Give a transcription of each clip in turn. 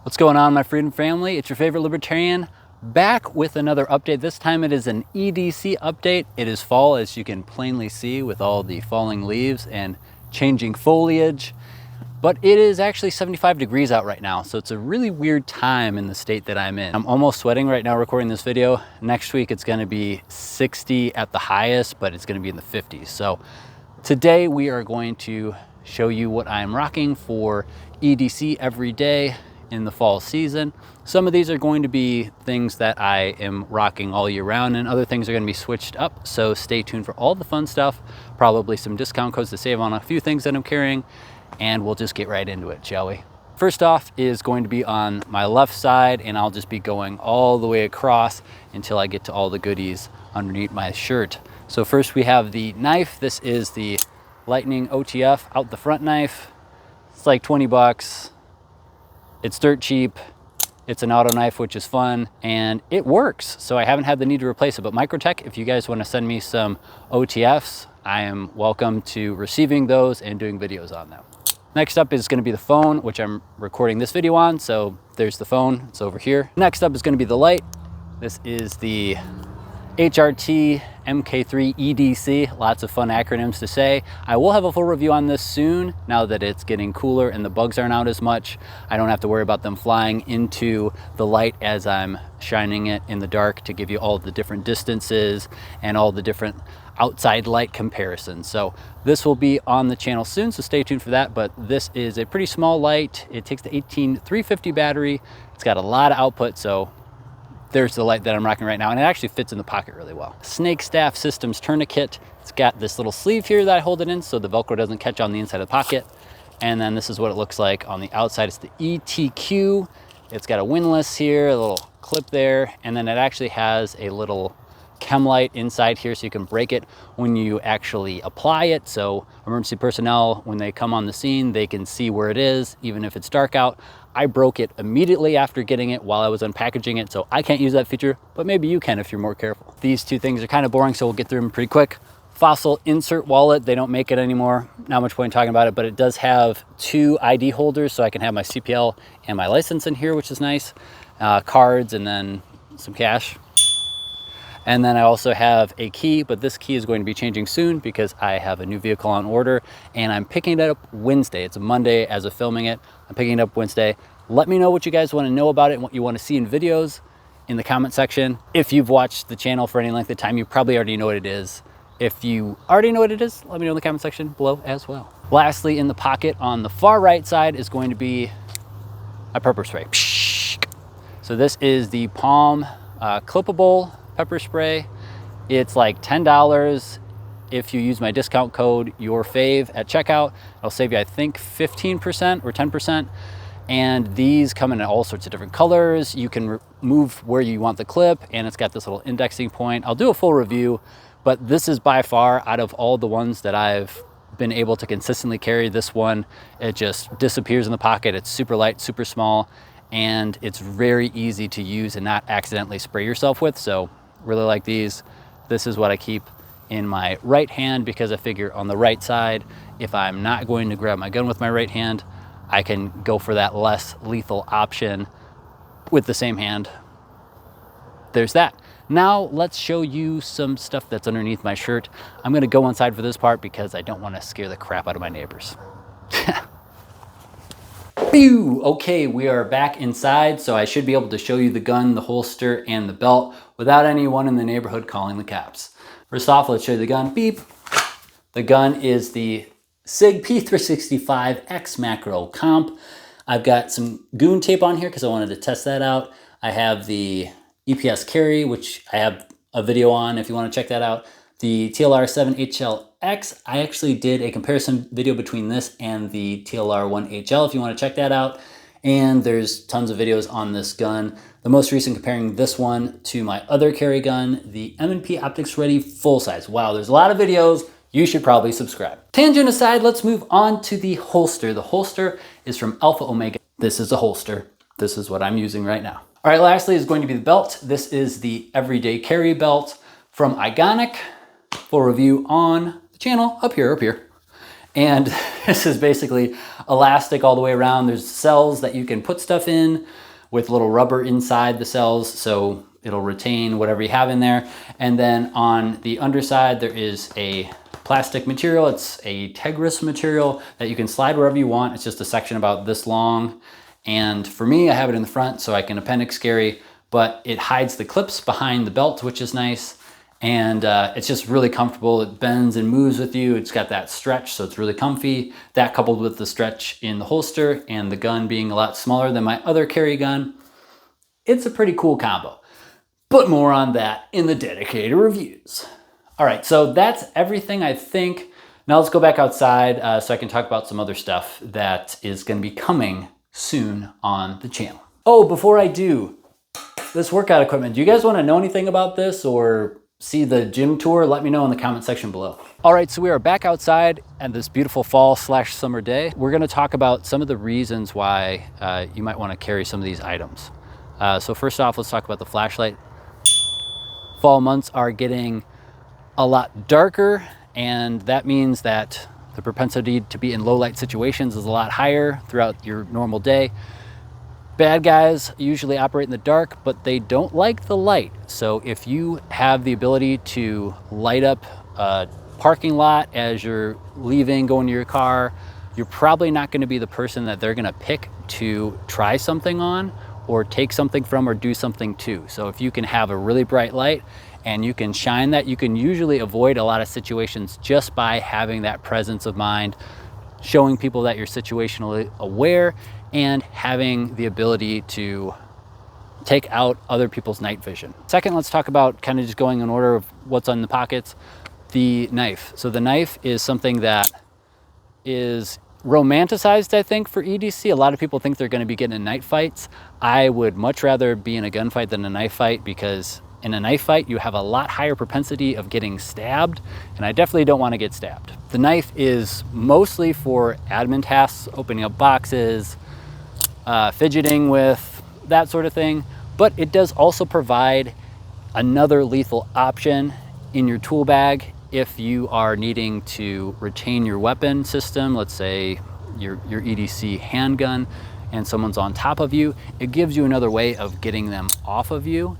What's going on, my freedom family? It's your favorite libertarian, back with another update. This time it is an EDC update. It is fall, as you can plainly see with all the falling leaves and changing foliage. But it is actually 75 degrees out right now, so it's a really weird time in the state that I'm in. I'm almost sweating right now recording this video. Next week it's gonna be 60 at the highest, but it's gonna be in the 50s. So today we are going to show you what I'm rocking for EDC every day in the fall season. Some of these are going to be things that I am rocking all year round, and other things are going to be switched up, so stay tuned for all the fun stuff, probably some discount codes to save on a few things that I'm carrying, and we'll just get right into it, shall we? First off is going to be on my left side, and I'll just be going all the way across until I get to all the goodies underneath my shirt. So first we have the knife. This is the Lightning OTF out the front knife. It's like 20 bucks. It's dirt cheap. It's an auto knife, which is fun, and it works. So I haven't had the need to replace it, but Microtech, if you guys want to send me some OTFs, I am welcome to receiving those and doing videos on them. Next up is going to be the phone, which I'm recording this video on. So there's the phone, it's over here. Next up is going to be the light. This is the HRT MK3 EDC, lots of fun acronyms to say. I will have a full review on this soon, now that it's getting cooler and the bugs aren't out as much. I don't have to worry about them flying into the light as I'm shining it in the dark to give you all the different distances and all the different outside light comparisons. So this will be on the channel soon, so stay tuned for that. But this is a pretty small light. It takes the 18350 battery. It's got a lot of output, so there's the light that I'm rocking right now, and it actually fits in the pocket really well. Snake Staff Systems tourniquet. It's got this little sleeve here that I hold it in so the Velcro doesn't catch on the inside of the pocket. And then this is what it looks like on the outside. It's the ETQ. It's got a windlass here, a little clip there, and then it actually has a little chem light inside here so you can break it when you actually apply it. So emergency personnel, when they come on the scene, they can see where it is, even if it's dark out. I broke it immediately after getting it while I was unpackaging it, so I can't use that feature, but maybe you can if you're more careful. These two things are kind of boring, so we'll get through them pretty quick. Fossil insert wallet, they don't make it anymore. Not much point in talking about it, but it does have two ID holders, so I can have my CPL and my license in here, which is nice. Cards and then some cash. And then I also have a key, but this key is going to be changing soon because I have a new vehicle on order and I'm picking it up Wednesday. It's a Monday as of filming it. I'm picking it up Wednesday. Let me know what you guys want to know about it and what you want to see in videos in the comment section. If you've watched the channel for any length of time, you probably already know what it is. If you already know what it is, let me know in the comment section below as well. Lastly, in the pocket on the far right side is going to be a pepper spray. So this is the Palm clippable pepper spray. It's like $10 if you use my discount code YourFave at checkout. It'll save you, I think, 15% or 10%. And these come in all sorts of different colors. You can move where you want the clip, and it's got this little indexing point. I'll do a full review, but this is by far, out of all the ones that I've been able to consistently carry, this one, it just disappears in the pocket. It's super light, super small, and it's very easy to use and not accidentally spray yourself with. So really like these. This is what I keep in my right hand because I figure on the right side, if I'm not going to grab my gun with my right hand, I can go for that less lethal option with the same hand. There's that. Now let's show you some stuff that's underneath my shirt. I'm gonna go inside for this part because I don't want to scare the crap out of my neighbors. Phew! Okay, we are back inside, so I should be able to show you the gun, the holster, and the belt without anyone in the neighborhood calling the cops. First off, let's show you the gun. Beep! The gun is the SIG P365 X Macro Comp. I've got some goon tape on here because I wanted to test that out. I have the EPS carry, which I have a video on if you want to check that out. The TLR7HLX, I actually did a comparison video between this and the TLR1HL if you want to check that out. And there's tons of videos on this gun. The most recent comparing this one to my other carry gun, the M&P Optics Ready full size. Wow, there's a lot of videos. You should probably subscribe. Tangent aside, let's move on to the holster. The holster is from Alpha Omega. This is a holster. This is what I'm using right now. All right, lastly is going to be the belt. This is the everyday carry belt from Igonic. Full review on the channel up here. And this is basically elastic all the way around. There's cells that you can put stuff in with little rubber inside the cells, so it'll retain whatever you have in there. And then on the underside, there is a plastic material. It's a Tegris material that you can slide wherever you want. It's just a section about this long. And for me, I have it in the front so I can appendix carry, but it hides the clips behind the belt, which is nice. And it's just really comfortable. It bends and moves with you. It's got that stretch, so it's really comfy. That coupled with the stretch in the holster and the gun being a lot smaller than my other carry gun, it's a pretty cool combo. But more on that in the dedicated reviews. All right, so that's everything, I think. Now let's go back outside so I can talk about some other stuff that is gonna be coming soon on the channel. Oh, before I do, this workout equipment, do you guys wanna know anything about this or see the gym tour? Let me know in the comment section below. All right, so we are back outside at this beautiful fall/summer day. We're gonna talk about some of the reasons why you might wanna carry some of these items. So first off, let's talk about the flashlight. Fall months are getting a lot darker, and that means that the propensity to be in low light situations is a lot higher throughout your normal day. Bad guys usually operate in the dark, but they don't like the light. So if you have the ability to light up a parking lot as you're leaving, going to your car, you're probably not going to be the person that they're going to pick to try something on or take something from or do something to. So if you can have a really bright light and you can shine that, you can usually avoid a lot of situations just by having that presence of mind, showing people that you're situationally aware, and having the ability to take out other people's night vision. Second, let's talk about kind of just going in order of what's on the pockets. The knife. So the knife is something that is romanticized, I think, for EDC. A lot of people think they're going to be getting in night fights. I would much rather be in a gunfight than a knife fight, because in a knife fight, you have a lot higher propensity of getting stabbed, and I definitely don't want to get stabbed. The knife is mostly for admin tasks, opening up boxes, fidgeting with, that sort of thing, but it does also provide another lethal option in your tool bag if you are needing to retain your weapon system. Let's say your EDC handgun and someone's on top of you. It gives you another way of getting them off of you.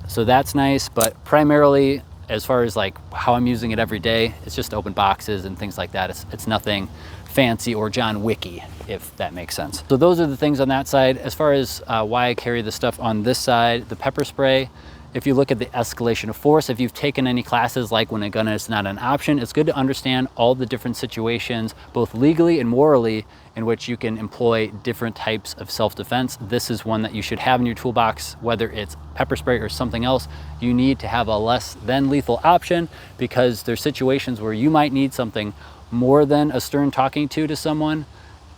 So that's nice, but primarily, as far as like how I'm using it every day, it's just open boxes and things like that. It's nothing fancy or John Wicky, if that makes sense. So those are the things on that side. As far as why I carry the stuff on this side, the pepper spray, if you look at the escalation of force, if you've taken any classes like when a gun is not an option, it's good to understand all the different situations, both legally and morally, in which you can employ different types of self-defense. This is one that you should have in your toolbox, whether it's pepper spray or something else. You need to have a less than lethal option, because there's situations where you might need something more than a stern talking to someone,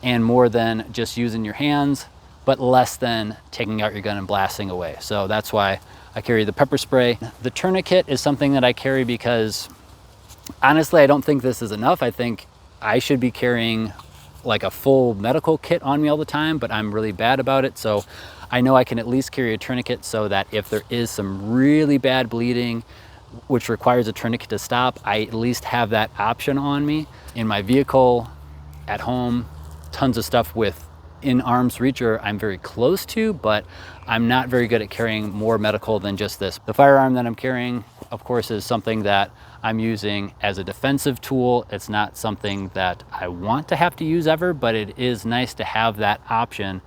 and more than just using your hands, but less than taking out your gun and blasting away. So that's why I carry the pepper spray. The tourniquet is something that I carry because honestly, I don't think this is enough. I think I should be carrying like a full medical kit on me all the time, but I'm really bad about it. So I know I can at least carry a tourniquet so that if there is some really bad bleeding, which requires a tourniquet to stop, I at least have that option on me. In my vehicle, at home, tons of stuff with in arm's reach or I'm very close to, but I'm not very good at carrying more medical than just this. The firearm that I'm carrying, of course, is something that I'm using as a defensive tool. It's not something that I want to have to use ever, but it is nice to have that option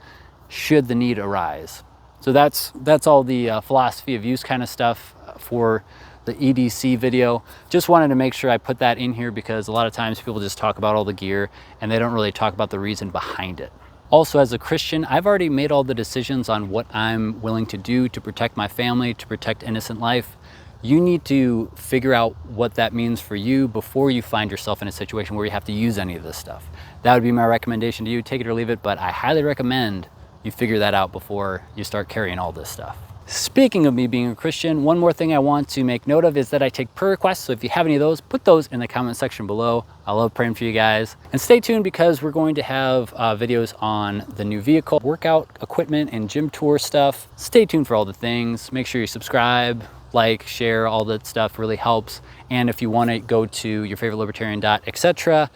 should the need arise. So that's all the philosophy of use kind of stuff for the EDC video. Just wanted to make sure I put that in here, because a lot of times people just talk about all the gear and they don't really talk about the reason behind it. Also, as a Christian, I've already made all the decisions on what I'm willing to do to protect my family, to protect innocent life. You need to figure out what that means for you before you find yourself in a situation where you have to use any of this stuff. That would be my recommendation to you. Take it or leave it, but I highly recommend you figure that out before you start carrying all this stuff. Speaking of me being a Christian, one more thing I want to make note of is that I take prayer requests. So if you have any of those, put those in the comment section below. I love praying for you guys. And stay tuned, because we're going to have videos on the new vehicle, workout equipment, and gym tour stuff. Stay tuned for all the things. Make sure you subscribe, like, share, all that stuff really helps. And if you want to go to yourfavoritelibertarian.etc,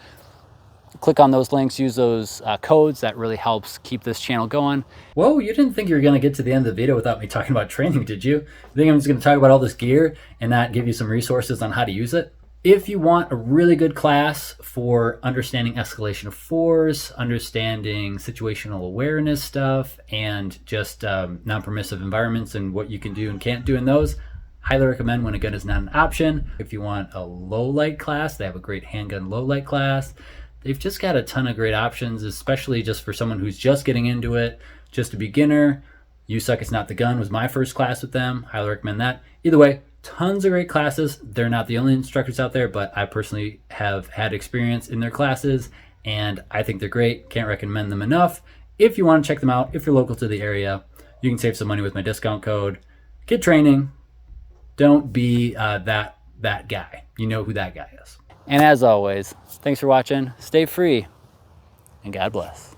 click on those links, use those codes. That really helps keep this channel going. Whoa, you didn't think you were going to get to the end of the video without me talking about training, did you? You think I'm just going to talk about all this gear and not give you some resources on how to use it? If you want a really good class for understanding escalation of force, understanding situational awareness stuff, and just non-permissive environments and what you can do and can't do in those, highly recommend When a Gun Is Not an Option. If you want a low light class, they have a great handgun low light class. They've just got a ton of great options, especially just for someone who's just getting into it, just a beginner. You Suck It's Not the Gun was my first class with them. Highly recommend that. Either way, tons of great classes. They're not the only instructors out there, but I personally have had experience in their classes and I think they're great. Can't recommend them enough. If you want to check them out, if you're local to the area, you can save some money with my discount code. Get training. Don't be that guy. You know who that guy is. And as always, thanks for watching. Stay free and God bless.